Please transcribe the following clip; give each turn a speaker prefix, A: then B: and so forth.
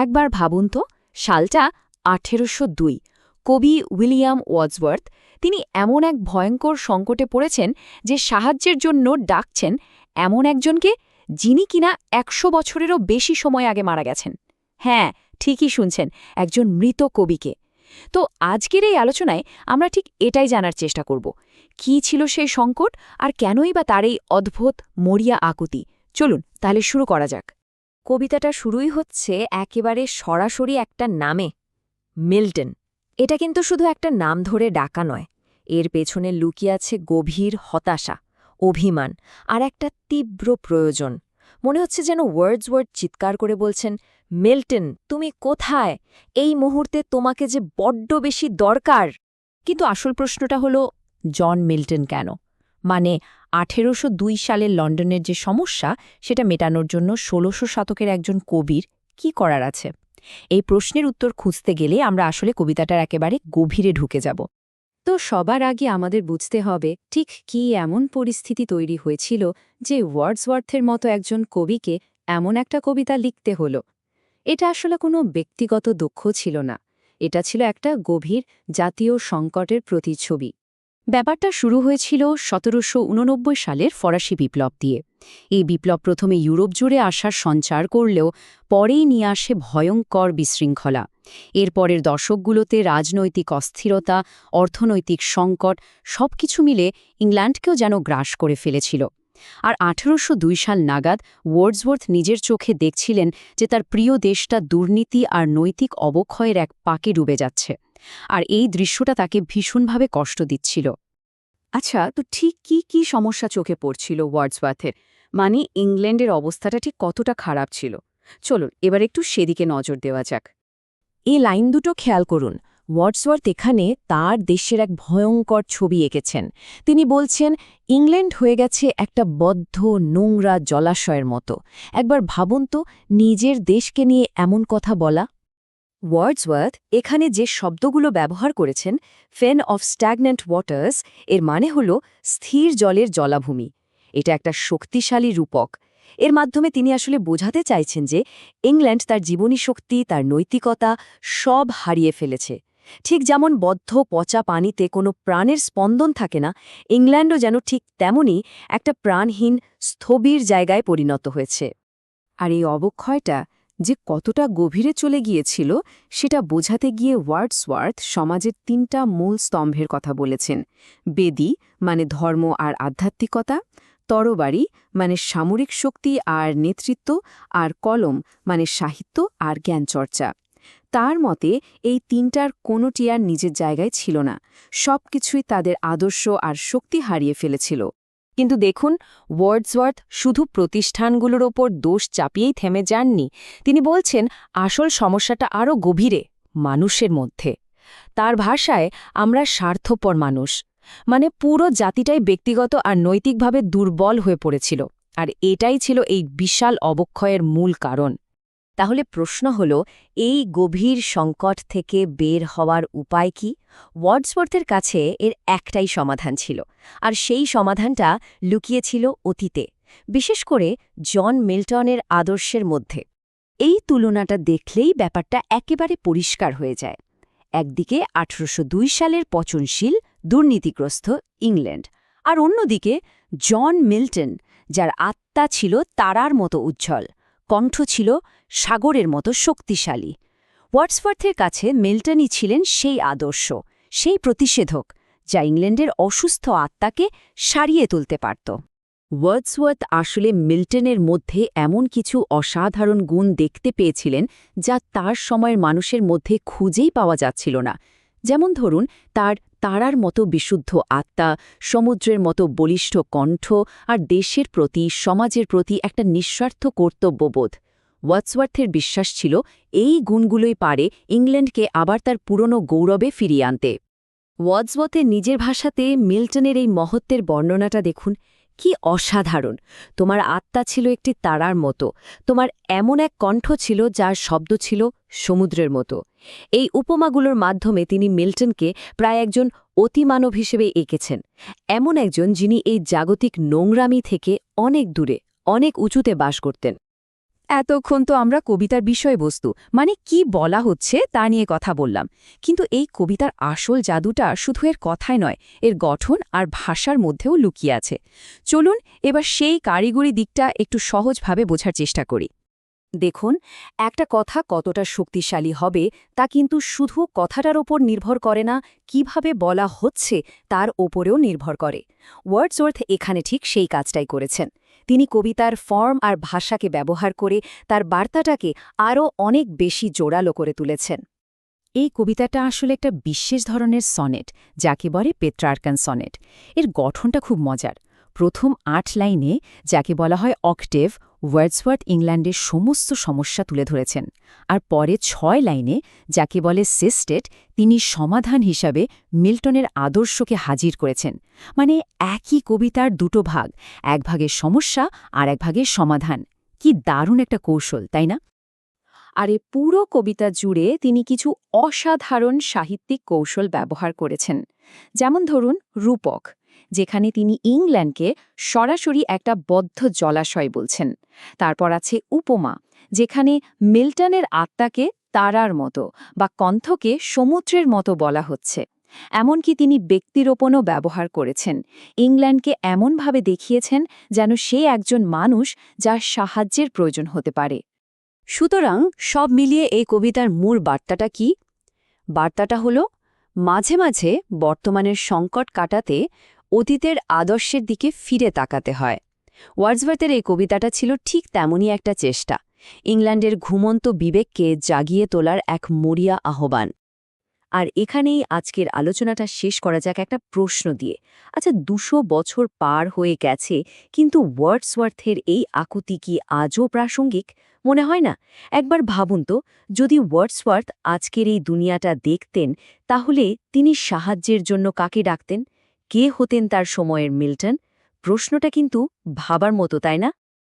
A: একবার ভাবুন তো, সালটা ১৮০২। কবি উইলিয়াম ওয়ার্ডসওয়ার্থ তিনি এমন এক ভয়ঙ্কর সংকটে পড়েছেন যে সাহায্যের জন্য ডাকছেন এমন একজনকে যিনি কিনা ১০০ বছরেরও বেশি সময় আগে মারা গেছেন। হ্যাঁ, ঠিকই শুনছেন, একজন মৃত কবিকে। তো আজকের এই আলোচনায় আমরা ঠিক এটাই জানার চেষ্টা করব, কী ছিল সেই সংকট আর কেনই বা তার এই অদ্ভুত মরিয়া আকুতি। চলুন তাহলে শুরু করা যাক। কবিতাটা শুরুই হচ্ছে একেবারে সরাসরি একটা নামে, মিল্টন। এটা কিন্তু শুধু একটা নাম ধরে ডাকা নয়, এর পেছনে লুকিয়ে আছে গভীর হতাশা, অভিমান আর একটা তীব্র প্রয়োজন। মনে হচ্ছে যেন ওয়ার্ডসওয়ার্থ চিৎকার করে বলছেন, মিল্টন তুমি কোথায়, এই মুহূর্তে তোমাকে যে বড্ড বেশি দরকার। কিন্তু আসল প্রশ্নটা হলো, জন মিল্টন কেন? মানে ১৮০২ সালের লন্ডনের যে সমস্যা সেটা মেটানোর জন্য ১৬০০ শতকের একজন কবির কি করার আছে? এই প্রশ্নের উত্তর খুঁজতে গেলে আমরা আসলে কবিতাটার একেবারে গভীরে ঢুকে যাব। তো সবার আগে আমাদের বুঝতে হবে ঠিক কী এমন পরিস্থিতি তৈরি হয়েছিল যে ওয়ার্ডসওয়ার্থের মতো একজন কবিকে এমন একটা কবিতা লিখতে হলো। এটা আসলে কোনো ব্যক্তিগত দুঃখ ছিল না, এটা ছিল একটা গভীর জাতীয় সংকটের প্রতিচ্ছবি। ব্যাপারটা শুরু হয়েছিল ১৭৮৯ সালের ফরাসি বিপ্লব দিয়ে। এই বিপ্লব প্রথমে ইউরোপ জুড়ে আসার সঞ্চার করলেও পরেই নিয়ে আসে ভয়ঙ্কর বিশৃঙ্খলা। এরপরের দশকগুলোতে রাজনৈতিক অস্থিরতা, অর্থনৈতিক সংকট সবকিছু মিলে ইংল্যান্ডকেও যেন গ্রাস করে ফেলেছিল। আর ১৮০২ সাল নাগাদ ওয়ার্ডসওয়ার্থ নিজের চোখে দেখছিলেন যে তার প্রিয় দেশটা দুর্নীতি আর নৈতিক অবক্ষয়ের এক পাকে ডুবে যাচ্ছে। আর এই দৃশ্যটা তাকে ভীষণভাবে কষ্ট দিচ্ছিল। আচ্ছা, তো ঠিক কি সমস্যা চোখে পড়ছিল ওয়ার্ডসওয়ার্থের? মানে ইংল্যান্ডের অবস্থাটা ঠিক কতটা খারাপ ছিল? চলুন এবার একটু সেদিকে নজর দেওয়া যাক। এই লাইন দুটো খেয়াল করুন। ওয়ার্ডসওয়ার্থ এখানে তার দেশের এক ভয়ঙ্কর ছবি এঁকেছেন। তিনি বলছেন, ইংল্যান্ড হয়ে গেছে একটা বদ্ধ নোংরা জলাশয়ের মতো। একবার ভাবুন তো, নিজের দেশকে নিয়ে এমন কথা বলা। ওয়ার্ডসওয়ার্থ এখানে যে শব্দগুলো ব্যবহার করেছেন, ফেন অফ স্ট্যাগন্যান্ট ওয়াটার্স, এর মানে হল স্থির জলের জলাভূমি। এটা একটা শক্তিশালী রূপক। এর মাধ্যমে তিনি আসলে বোঝাতে চাইছেন যে ইংল্যান্ড তার জীবনী শক্তি, তার নৈতিকতা সব হারিয়ে ফেলেছে। ঠিক যেমন বদ্ধ পচা পানিতে কোনো প্রাণের স্পন্দন থাকে না, ইংল্যান্ডও যেন ঠিক তেমনই একটা প্রাণহীন স্থবির জায়গায় পরিণত হয়েছে। আর এই অবক্ষয়টা যে কতটা গভীরে চলে গিয়েছিল সেটা বোঝাতে গিয়ে ওয়ার্ডসওয়ার্থ সমাজের ৩টা মূল স্তম্ভের কথা বলেছেন। বেদি মানে ধর্ম আর আধ্যাত্মিকতা, তরবারি মানে সামরিক শক্তি আর নেতৃত্ব, আর কলম মানে সাহিত্য আর জ্ঞানচর্চা। তার মতে এই ৩টার কোনোটি আর নিজের জায়গায় ছিল না, সবকিছুই তাদের আদর্শ আর শক্তি হারিয়ে ফেলেছিল। কিন্তু দেখুন, ওয়ার্ডসওয়ার্থ শুধু প্রতিষ্ঠানগুলোর ওপর দোষ চাপিয়েই থেমে যাননি। তিনি বলছেন আসল সমস্যাটা আরও গভীরে, মানুষের মধ্যে। তার ভাষায়, আমরা স্বার্থপর মানুষ। মানে পুরো জাতিটাই ব্যক্তিগত আর নৈতিকভাবে দুর্বল হয়ে পড়েছিল। আর এটাই ছিল এই বিশাল অবক্ষয়ের মূল কারণ। তাহলে প্রশ্ন হল, এই গভীর সংকট থেকে বের হওয়ার উপায় কি? ওয়ার্ডসওয়ার্থের কাছে এর একটাই সমাধান ছিল, আর সেই সমাধানটা লুকিয়েছিল অতীতে, বিশেষ করে জন মিল্টনের আদর্শের মধ্যে। এই তুলনাটা দেখলেই ব্যাপারটা একেবারে পরিষ্কার হয়ে যায়। একদিকে ১৮০২ সালের পচনশীল, দুর্নীতিগ্রস্ত ইংল্যান্ড, আর অন্যদিকে জন মিল্টন, যার আত্মা ছিল তারার মতো উজ্জ্বল, কণ্ঠ ছিল সাগরের মতো শক্তিশালী। ওয়ার্ডসওয়ার্থের কাছে মিল্টনই ছিলেন সেই আদর্শ, সেই প্রতিষেধক, যা ইংল্যান্ডের অসুস্থ আত্মাকে সারিয়ে তুলতে পারত। ওয়ার্ডসওয়ার্থ আসলে মিল্টনের মধ্যে এমন কিছু অসাধারণ গুণ দেখতে পেয়েছিলেন যা তার সময়ের মানুষের মধ্যে খুঁজেই পাওয়া যাচ্ছিল না। যেমন ধরুন, তার তারার মতো বিশুদ্ধ আত্মা, সমুদ্রের মতো বলিষ্ঠ কণ্ঠ, আর দেশের প্রতি, সমাজের প্রতি একটা নিঃস্বার্থ কর্তব্যবোধ। ওয়ার্ডসওয়ার্থের বিশ্বাস ছিল এই গুণগুলোই পারে ইংল্যান্ডকে আবার তার পুরনো গৌরবে ফিরিয়ে আনতে। ওয়ার্ডসওয়ার্থের নিজের ভাষাতে মিল্টনের এই মহত্বের বর্ণনাটা দেখুন, কি অসাধারণ। তোমার আত্মা ছিল একটি তারার মতো, তোমার এমন এক কণ্ঠ ছিল যার শব্দ ছিল সমুদ্রের মতো। এই উপমাগুলোর মাধ্যমে তিনি মিল্টনকে প্রায় একজন অতিমানব হিসেবে এঁকেছেন, এমন একজন যিনি এই জাগতিক নোংরামি থেকে অনেক দূরে, অনেক উঁচুতে বাস করতেন। এতক্ষণ তো আমরা কবিতার বিষয়বস্তু মানে কি বলা হচ্ছে তা নিয়ে কথা বললাম, কিন্তু এই কবিতার আসল জাদুটা শুধু এর কথায় নয়, এর গঠন আর ভাষার মধ্যেও লুকিয়ে আছে। চলুন এবার সেই কারিগরি দিকটা একটু সহজভাবে বোঝার চেষ্টা করি। দেখুন, একটা কথা কতটা শক্তিশালী হবে তা কিন্তু শুধু কথাটার ওপর নির্ভর করে না, কিভাবে বলা হচ্ছে তার ওপরেও নির্ভর করে। ওয়ার্ডসওয়ার্থ এখানে ঠিক সেই কাজটাই করেছেন। তিনি কবিতার ফর্ম আর ভাষাকে ব্যবহার করে তার বার্তাটাকে আরও অনেক বেশি জোরালো করে তুলেছেন। এই কবিতাটা আসলে একটা বিশেষ ধরনের সনেট, যাকে বলে পেট্রার্কান সনেট। এর গঠনটা খুব মজার। প্রথম ৮ লাইনে, যাকে বলা হয় অক্টেভ, ওয়ার্ডসওয়ার্থ ইংল্যান্ডের সমস্ত সমস্যা তুলে ধরেছেন। আর পরে ৬ লাইনে, যাকে বলে সিস্টেট, তিনি সমাধান হিসাবে মিল্টনের আদর্শকে হাজির করেছেন। মানে একই কবিতার দুটো ভাগ, এক ভাগের সমস্যা আর এক ভাগের সমাধান। কি দারুণ একটা কৌশল, তাই না? আর এ পুরো কবিতা জুড়ে তিনি কিছু অসাধারণ সাহিত্যিক কৌশল ব্যবহার করেছেন। যেমন ধরুন রূপক, যেখানে তিনি ইংল্যান্ডকে সরাসরি একটা বদ্ধ জলাশয় বলছেন। তারপর আছে উপমা, যেখানে মিল্টনের আত্মাকে তারার মতো বা কণ্ঠকে সমুদ্রের মতো বলা হচ্ছে। এমনকি তিনি ব্যক্তিরোপণও ব্যবহার করেছেন। ইংল্যান্ডকে এমনভাবে দেখিয়েছেন যেন সে একজন মানুষ যার সাহায্যের প্রয়োজন হতে পারে। সুতরাং সব মিলিয়ে এই কবিতার মূল বার্তাটা কি? বার্তাটা হল, মাঝে মাঝে বর্তমানের সংকট কাটাতে অতীতের আদর্শের দিকে ফিরে তাকাতে হয়। ওয়ার্ডসওয়ার্থের এই কবিতাটা ছিল ঠিক তেমনই একটা চেষ্টা, ইংল্যান্ডের ঘুমন্ত বিবেককে জাগিয়ে তোলার এক মরিয়া আহ্বান। আর এখানেই আজকের আলোচনাটা শেষ করা যাক একটা প্রশ্ন দিয়ে। আচ্ছা, ২০০ বছর পার হয়ে গেছে, কিন্তু ওয়ার্ডসওয়ার্থের এই আকুতি কি আজও প্রাসঙ্গিক? মনে হয় না? একবার ভাবুন তো, যদি ওয়ার্ডসওয়ার্থ আজকের এই দুনিয়াটা দেখতেন, তাহলে তিনি সাহায্যের জন্য কাকে ডাকতেন? কে হতেন তার সময়ের মিল্টন? প্রশ্নটা কিন্তু ভাবার মতো, তাই না?